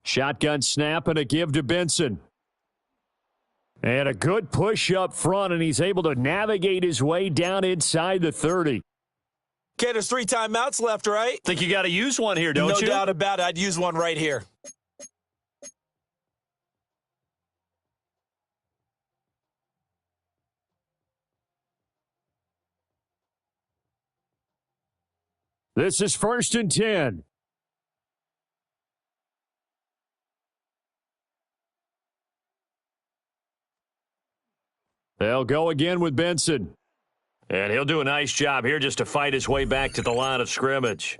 Shotgun snap and a give to Benson. And a good push up front, and he's able to navigate his way down inside the 30. Okay, there's 3 timeouts left, right? Think you got to use one here, don't you? No doubt about it. I'd use one right here. This is 1st and 10. They'll go again with Benson. And he'll do a nice job here just to fight his way back to the line of scrimmage.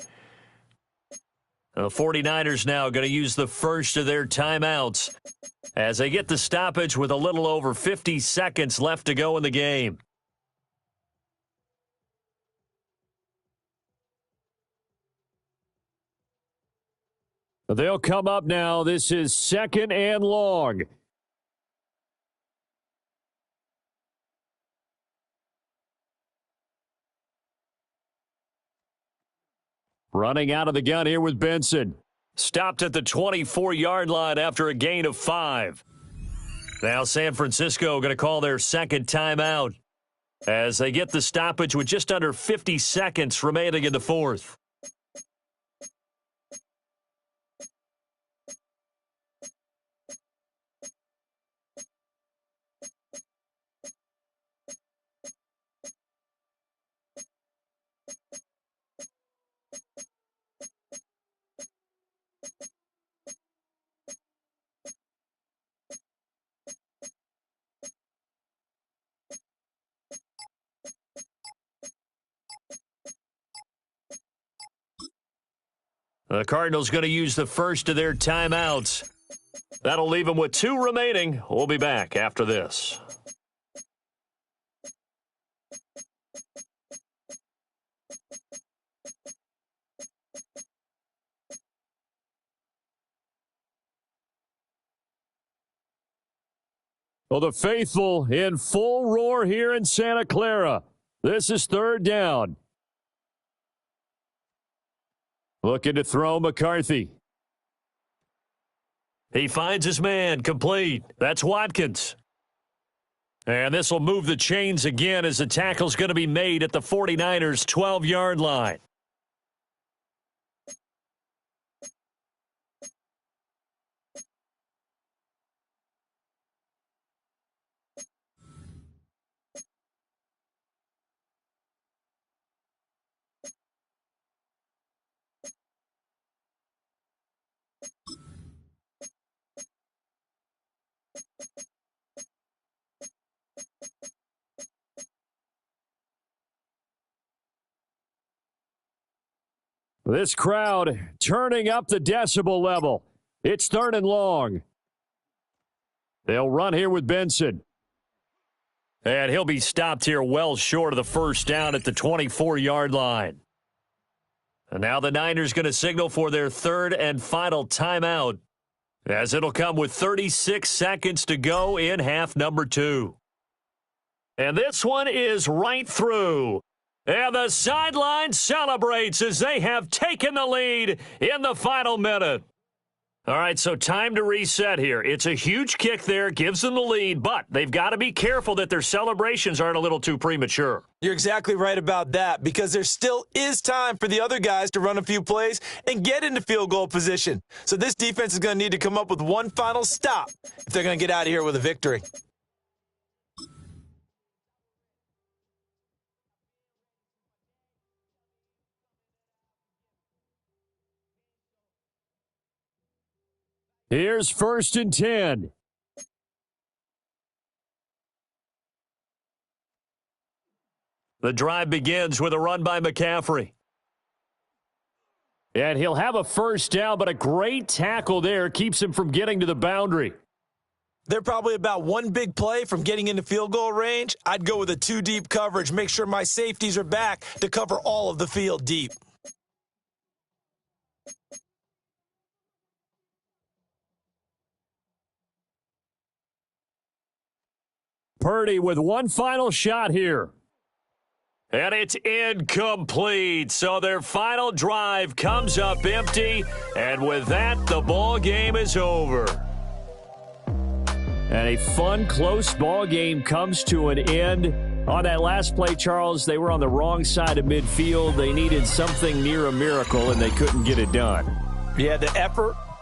The 49ers now going to use the first of their timeouts as they get the stoppage with a little over 50 seconds left to go in the game. They'll come up now. This is 2nd and long. Running out of the gun here with Benson. Stopped at the 24-yard line after a gain of 5. Now San Francisco going to call their 2nd timeout as they get the stoppage with just under 50 seconds remaining in the 4th. The Cardinals going to use the first of their timeouts. That'll leave them with 2 remaining. We'll be back after this. Well, the faithful in full roar here in Santa Clara. This is 3rd down. Looking to throw McCarthy. He finds his man, complete. That's Watkins. And this will move the chains again as the tackle's going to be made at the 49ers' 12-yard line. This crowd turning up the decibel level. It's 3rd and long. They'll run here with Benson. And he'll be stopped here well short of the first down at the 24-yard line. And now the Niners going to signal for their 3rd and final timeout, as it'll come with 36 seconds to go in half number 2. And this one is right through. And the sideline celebrates as they have taken the lead in the final minute. All right, so time to reset here. It's a huge kick there, gives them the lead, but they've got to be careful that their celebrations aren't a little too premature. You're exactly right about that, because there still is time for the other guys to run a few plays and get into field goal position. So this defense is going to need to come up with one final stop if they're going to get out of here with a victory. Here's 1st and 10. The drive begins with a run by McCaffrey. And he'll have a first down, but a great tackle there keeps him from getting to the boundary. They're probably about one big play from getting into field goal range. I'd go with a 2-deep coverage. Make sure my safeties are back to cover all of the field deep. Purdy with one final shot here. And it's incomplete. So their final drive comes up empty. And with that, the ball game is over. And a fun, close ball game comes to an end. On that last play, Charles, they were on the wrong side of midfield. They needed something near a miracle, and they couldn't get it done. Yeah, the effort